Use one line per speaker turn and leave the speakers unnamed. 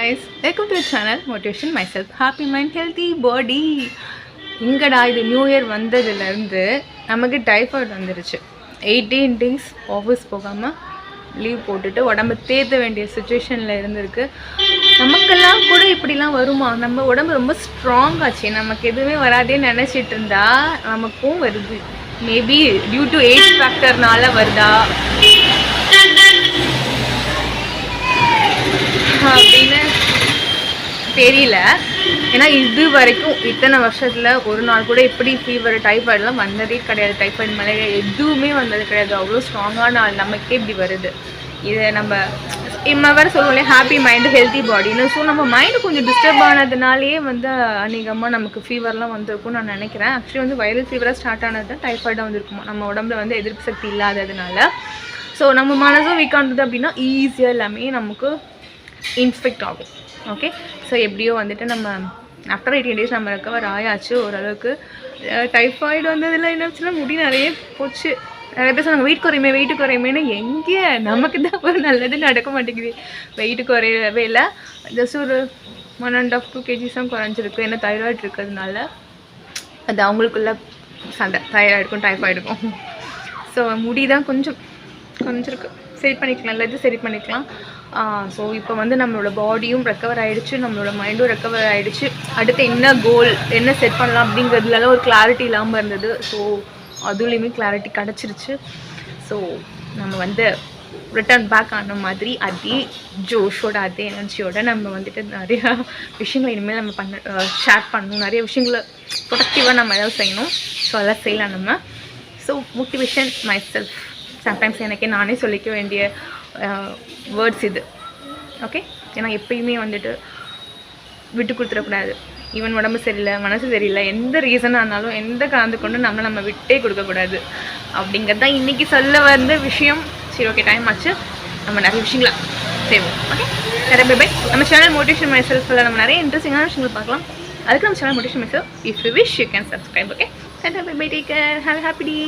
guys, welcome to the channel Motivation Myself Happy Mind Healthy Body. இங்கடா இது new year வந்ததுலேருந்து நமக்கு typhoid வந்துருச்சு. 18 days ஆஃபீஸ் போகாமல் லீவ் போட்டுட்டு உடம்பு தேத்த வேண்டிய சுச்சுவேஷனில் இருந்திருக்கு. நமக்கெல்லாம் கூட இப்படிலாம் வருமா? நம்ம உடம்பு ரொம்ப ஸ்ட்ராங் ஆச்சு, நமக்கு எதுவுமே வராதேன்னு நினச்சிட்டு இருந்தா நமக்கும் வருது. மேபி டியூ டு ஏஜ் ஃபேக்டர்னால வருதா அப்படின்னு தெரியல. ஏன்னா இது வரைக்கும் இத்தனை வருஷத்தில் ஒரு நாள் கூட இப்படி ஃபீவர் டைஃபாய்டெலாம் வந்ததே கிடையாது. டைஃபாய்டு மலேரியா எதுவுமே வந்தது கிடையாது. அவ்வளோ ஸ்ட்ராங்கான ஆள் நமக்கே இப்படி வருது. இதை நம்ம வேறு சொல்லுவோம்ல, ஹாப்பி மைண்டு ஹெல்த்தி பாடின்னு. ஸோ நம்ம மைண்டு கொஞ்சம் டிஸ்டர்ப் ஆனதுனாலே அநேகமாக நமக்கு ஃபீவர்லாம் வந்திருக்கும்னு நான் நினைக்கிறேன். ஆக்சுவலி வைரல் ஃபீவராக ஸ்டார்ட் ஆனது தான் டைஃபாய்டாக வந்துருக்குமா, நம்ம உடம்புல எதிர்ப்பு சக்தி இல்லாததுனால. ஸோ நம்ம மனசும் வீக்காக இருந்தது அப்படின்னா ஈஸியாக எல்லாமே நமக்கு இன்ஃபெக்ட் ஆகும். ஓகே, ஸோ எப்படியோ நம்ம ஆஃப்டர் 18 days நம்ம ரெக்கவர் ஆயாச்சு ஓரளவுக்கு. டைஃபாய்டு வந்ததில் என்னாச்சுன்னா முடி நிறைய போச்சு. நிறைய பேர் சொன்னாங்க வெயிட் குறையுமேனு. எங்கே, நமக்கு தான் ஒரு நல்லது நடக்க மாட்டேங்குது. வெயிட் குறையவே இல்லை, ஜஸ்ட் ஒரு 1.5 2 kgs தான் குறைஞ்சிருக்கு. ஏன்னா தைராய்டு இருக்கிறதுனால அது அவங்களுக்குள்ள சண்டை, தைராய்டுக்கும் டைஃபாய்டுக்கும். ஸோ முடி தான் கொஞ்சம் குறைஞ்சிருக்கு. சரி பண்ணிக்கலாம், எல்லாத்தையும் சரி பண்ணிக்கலாம். ஸோ இப்போ நம்மளோட பாடியும் ரெக்கவர் ஆகிடுச்சு, நம்மளோட மைண்டும் ரெக்கவர் ஆகிடுச்சு. அடுத்து என்ன கோல், என்ன செட் பண்ணலாம் அப்படிங்கிறதுலாம் ஒரு கிளாரிட்டி இல்லாமல் இருந்தது. ஸோ அதுலேயுமே கிளாரிட்டி கிடச்சிருச்சு. ஸோ நம்ம ரிட்டர்ன் பேக் ஆன மாதிரி அதே ஜோஷோட அதே எனர்ஜியோட நம்ம நிறையா விஷயங்களை இனிமேல் நம்ம ஷேர் பண்ணணும். நிறைய விஷயங்களை ப்ரொடக்டிவாக நம்ம ஏதாவது செய்யணும். ஸோ அதெல்லாம் செய்யலாம் நம்ம. So motivation my self. Sometimes எனக்கே நானே சொல்லிக்க வேண்டிய வேர்ட்ஸ் இது. ஓகே, ஏன்னா எப்பயுமே விட்டு கொடுத்துடக்கூடாது. ஈவன் உடம்பு சரியில்லை, மனசு சரியில்லை, எந்த ரீசனாக இருந்தாலும் எந்த கலந்து கொண்டு நம்ம விட்டே கொடுக்கக்கூடாது அப்படிங்கிறது தான் இன்றைக்கி சொல்ல வந்த விஷயம். சரி, ஓகே, டைம் ஆச்சு, நம்ம நிறைய விஷயங்களை செய்வோம். ஓகே, நிறைய பை. நம்ம சேனல் மோட்டிவேஷன் மை செல்ஃபில் நம்ம நிறைய இன்ட்ரெஸ்டிங்கான விஷயங்கள் பார்க்கலாம். அதுக்கு நம்ம channel motivation myself, if you wish you can subscribe. Okay, bye bye, take care, have a happy day.